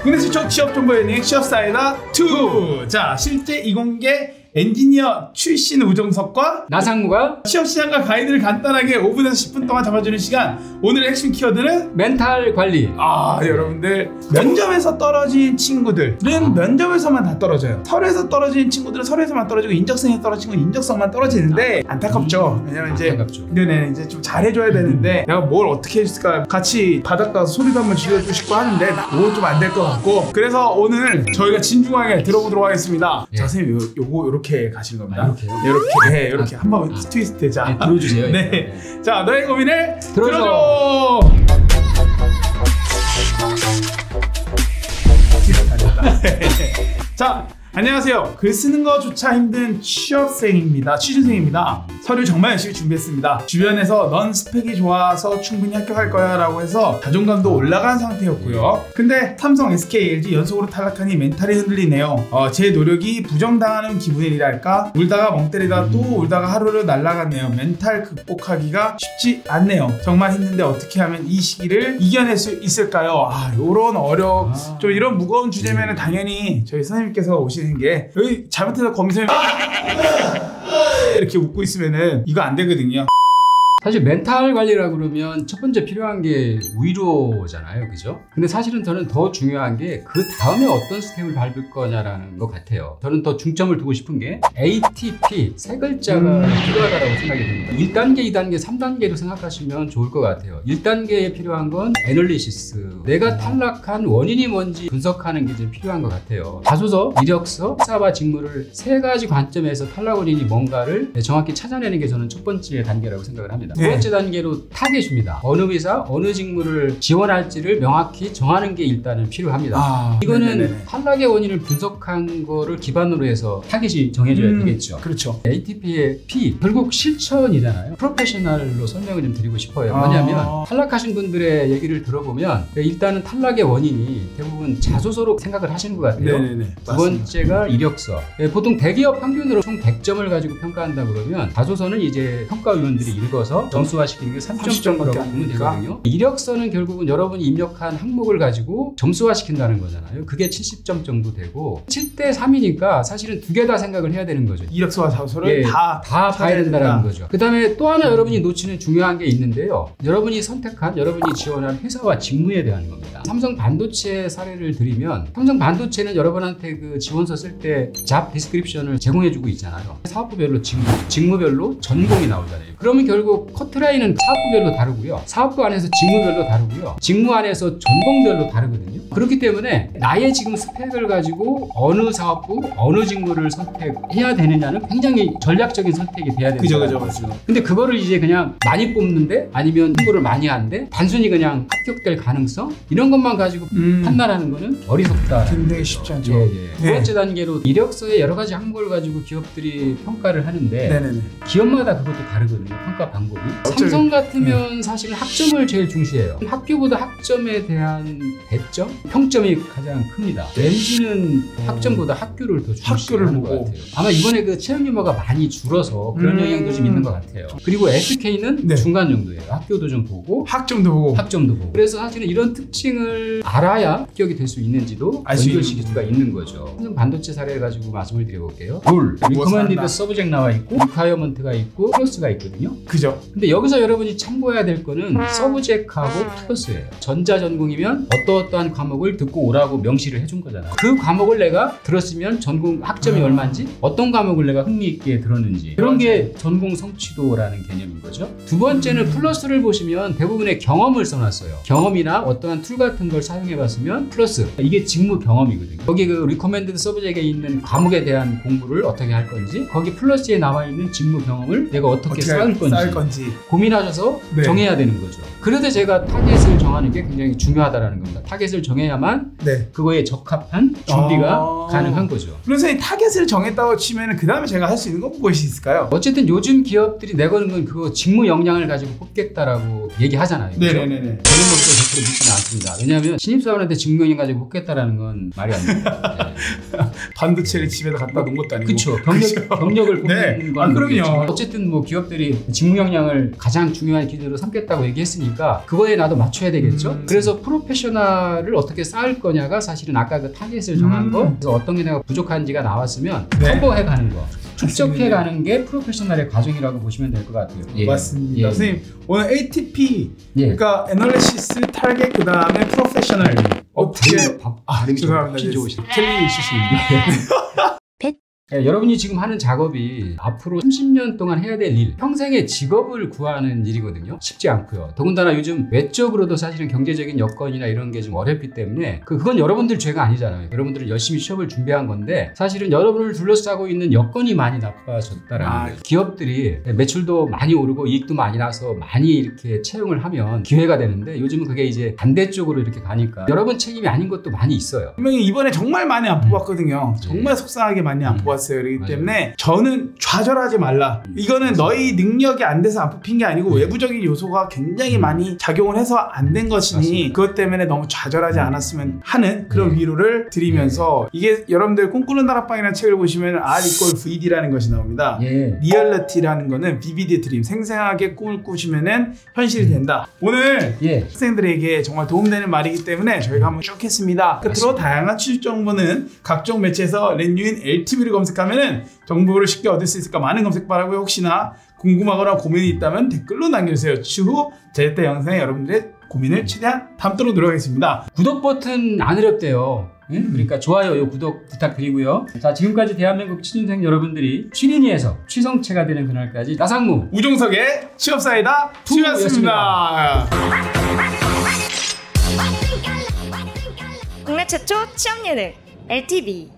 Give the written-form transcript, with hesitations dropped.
국내 최초 취업 정보 예능 취업사이다 2. 자, 실제 이공계 엔지니어 출신 우정석과 나상무가 취업시장과 가이드를 간단하게 5분에서 10분 동안 잡아주는 시간. 오늘의 핵심 키워드는 멘탈 관리. 여러분들 면접에서 떨어진 친구들은 면접에서만 다 떨어져요. 서류에서 떨어진 친구들은 서류에서만 떨어지고 인적성에 떨어진 건 인적성만 떨어지는데 안타깝죠. 왜냐면 이제 네네 이제 좀 잘해줘야 되는데 내가 뭘 어떻게 해줄까 같이 바닥 가서 소리도 한번 질러주고 싶고 하는데 그거 좀 안 될 것 같고, 그래서 오늘 저희가 진중하게 들어보도록 하겠습니다. 자, 선생님 요거 이렇게 가시는 겁니다. 이렇게 이렇게 한번 트위스트. 자, 들어주세요. 네. 자, 너의 고민을 들어줘. 자, 안녕하세요. 글 쓰는 거조차 힘든 취준생입니다. 서류 정말 열심히 준비했습니다. 주변에서 넌 스펙이 좋아서 충분히 합격할 거야 라고 해서 자존감도 올라간 상태였고요. 근데 삼성, SK, LG 연속으로 탈락하니 멘탈이 흔들리네요. 제 노력이 부정당하는 기분이랄까? 울다가 멍 때리다 또 울다가 하루를 날아갔네요. 멘탈 극복하기가 쉽지 않네요. 정말 힘든데 어떻게 하면 이 시기를 이겨낼 수 있을까요? 요런 좀 이런 무거운 주제면은 당연히 저희 선생님께서 오시는 게, 여기 잘못해서 거미선생님 이렇게 웃고 있으면은 이거 안 되거든요. 사실 멘탈 관리라고 그러면 첫 번째 필요한 게 위로잖아요, 그죠? 근데 사실은 저는 더 중요한 게 그 다음에 어떤 스텝을 밟을 거냐라는 것 같아요. 저는 더 중점을 두고 싶은 게 ATP 세 글자가 필요하다고 생각이 듭니다. 1단계, 2단계, 3단계로 생각하시면 좋을 것 같아요. 1단계에 필요한 건 애널리시스, 내가 탈락한 원인이 뭔지 분석하는 게 좀 필요한 것 같아요. 자소서, 이력서, 회사와 직무를 세 가지 관점에서 탈락 원인이 뭔가를 정확히 찾아내는 게 저는 첫 번째 단계라고 생각을 합니다. 두 번째 단계로 타겟입니다. 어느 회사, 어느 직무를 지원할지를 명확히 정하는 게 일단은 필요합니다. 이거는 네네네. 탈락의 원인을 분석한 거를 기반으로 해서 타겟이 정해져야 되겠죠. 그렇죠. ATP의 P, 결국 실천이잖아요. 프로페셔널로 설명을 좀 드리고 싶어요. 뭐냐면 탈락하신 분들의 얘기를 들어보면 일단은 탈락의 원인이 대부분 자소서로 생각을 하시는 것 같아요. 네네네. 두 번째가 이력서. 보통 대기업 평균으로 총 100점을 가지고 평가한다 그러면 자소서는 이제 평가위원들이 읽어서 점수화 시키는 게 30점이라고 보면 되거든요. 이력서는 결국은 여러분이 입력한 항목을 가지고 점수화 시킨다는 거잖아요. 그게 70점 정도 되고 7대 3이니까 사실은 두 개 다 생각을 해야 되는 거죠. 이력서와 자소서를 다 봐야 된다는 거죠. 그 다음에 또 하나 여러분이 놓치는 중요한 게 있는데요. 여러분이 지원한 회사와 직무에 대한 겁니다. 삼성 반도체 사례를 드리면, 삼성 반도체는 여러분한테 그 지원서 쓸 때 잡 디스크립션을 제공해주고 있잖아요. 사업부별로 직무별로 전공이 나오잖아요. 그러면 결국 커트라인은 사업부별로 다르고요. 사업부 안에서 직무별로 다르고요. 직무 안에서 전공별로 다르거든요. 그렇기 때문에 나의 지금 스펙을 가지고 어느 사업부, 어느 직무를 선택해야 되느냐는 굉장히 전략적인 선택이 돼야 된다. 그죠. 근데 그거를 이제 그냥 많이 뽑는데 아니면 홍보를 많이 하는데 단순히 그냥 합격될 가능성 이런 것만 가지고 판단하는 거는 어리석다. 굉장히 쉽지 않죠. 두 번째 단계로 이력서에 여러 가지 항목을 가지고 기업들이 평가를 하는데 네네네. 기업마다 그것도 다르거든요. 평가 방법이. 삼성 같으면 사실 학점을 제일 중시해요. 학교보다 학점에 대한 배점, 평점이 가장 큽니다. LG는 학점보다 학교를 더 중시하는 것 같아요. 아마 이번에 그 채용 유머가 많이 줄어서 그런 영향도 좀 있는 것 같아요. 그리고 SK는 중간 정도예요. 학교도 좀 보고 학점도 보고. 그래서 사실은 이런 특징을 알아야 합격이 될 수 있는지도 연결시킬 수가 있는 거죠. 삼성 반도체 사례 가지고 말씀을 드려볼게요. 룰, 리커먼디드 서브젝트 나와 있고 리콰이어먼트가 있고 플러스가 있거든요. 그죠. 근데 여기서 여러분이 참고해야 될 거는 서브젝트하고 플러스예요. 전자전공이면 어떠한 과목을 듣고 오라고 명시를 해준 거잖아요. 그 과목을 내가 들었으면 전공 학점이 얼마인지, 어떤 과목을 내가 흥미있게 들었는지, 그런 게 전공 성취도라는 개념인 거죠. 두 번째는 플러스를 보시면 대부분의 경험을 써놨어요. 경험이나 어떠한 툴 같은 걸 사용해봤으면 플러스. 이게 직무 경험이거든요. 거기 그 리커멘드드 서브젝트에 있는 과목에 대한 공부를 어떻게 할 건지, 거기 플러스에 나와 있는 직무 경험을 내가 어떻게 쌓을 건지 고민하셔서 정해야 되는 거죠. 그래도 제가 타겟을 정하는 게 굉장히 중요하다는 겁니다. 타겟을 정해야만 그거에 적합한 준비가 가능한 거죠. 그래서 이 타겟을 정했다고 치면 그 다음에 제가 할 수 있는 건 무엇이 있을까요? 어쨌든 요즘 기업들이 내거는 건 그거 직무 역량을 가지고 뽑겠다라고 얘기하잖아요. 네네네. 저는 뭐 100% 믿지는 않습니다. 왜냐하면 신입사원한테 직무 역량 가지고 뽑겠다라는 건 말이 안 됩니다. 반도체를 집에다 갖다 놓은 것도 아니고. 그렇죠. 경력을 뽑는 건. 그럼요. 어쨌든 뭐 기업들이 직무 역량을 직장을 가장 중요한 기준으로 삼겠다고 얘기했으니까 그거에 나도 맞춰야 되겠죠. 그래서 프로페셔널을 어떻게 쌓을 거냐가 사실은 아까 그 타겟을 정한 거, 그래서 어떤 게 내가 부족한지가 나왔으면 커버해 가는 거, 축적해 가는 게 프로페셔널의 과정이라고 보시면 될 것 같아요. 맞습니다. 선생님 오늘 ATP 그러니까 애널리시스, 타겟, 그 다음에 프로페셔널 어떻게 죄송합니다. 켈리 출신입니다. 네, 여러분이 지금 하는 작업이 앞으로 30년 동안 해야 될 일, 평생의 직업을 구하는 일이거든요. 쉽지 않고요. 더군다나 요즘 외적으로도 사실은 경제적인 여건이나 이런 게 좀 어렵기 때문에 그건 여러분들 죄가 아니잖아요. 여러분들은 열심히 취업을 준비한 건데 사실은 여러분을 둘러싸고 있는 여건이 많이 나빠졌다라는 거예요. 기업들이 매출도 많이 오르고 이익도 많이 나서 많이 이렇게 채용을 하면 기회가 되는데 요즘은 그게 이제 반대쪽으로 이렇게 가니까 여러분 책임이 아닌 것도 많이 있어요. 분명히 이번에 정말 많이 안 뽑았거든요. 정말 속상하게 많이 안 뽑았어요. 그렇기 때문에 저는 좌절하지 말라. 이거는 너희 능력이 안 돼서 안 뽑힌 게 아니고 외부적인 요소가 굉장히 많이 작용을 해서 안 된 것이니 그것 때문에 너무 좌절하지 않았으면 하는 그런 위로를 드리면서 이게 여러분들 꿈꾸는 다락방이라는 책을 보시면 R=VD라는 것이 나옵니다. 리얼리티라는 거는 vivid dream, 생생하게 꿈을 꾸시면은 현실이 된다. 오늘 학생들에게 정말 도움되는 말이기 때문에 저희가 한번 쭉 했습니다. 끝으로 다양한 취직 정보는 각종 매체에서 렌유인 LTV를 검색하면은 정보를 쉽게 얻을 수 있으니까 많은 검색 바라고요. 혹시나 궁금하거나 고민이 있다면 댓글로 남겨주세요. 추후 제때 영상에 여러분들의 고민을 최대한 담도록 노력하겠습니다. 구독 버튼 안 어렵대요. 그러니까 좋아요, 구독 부탁드리고요. 자, 지금까지 대한민국 취준생 여러분들이 취린이에서 취성체가 되는 그날까지 나상무, 우종석의 취업사이다 2였습니다. 국내 최초 취업 예능 LTV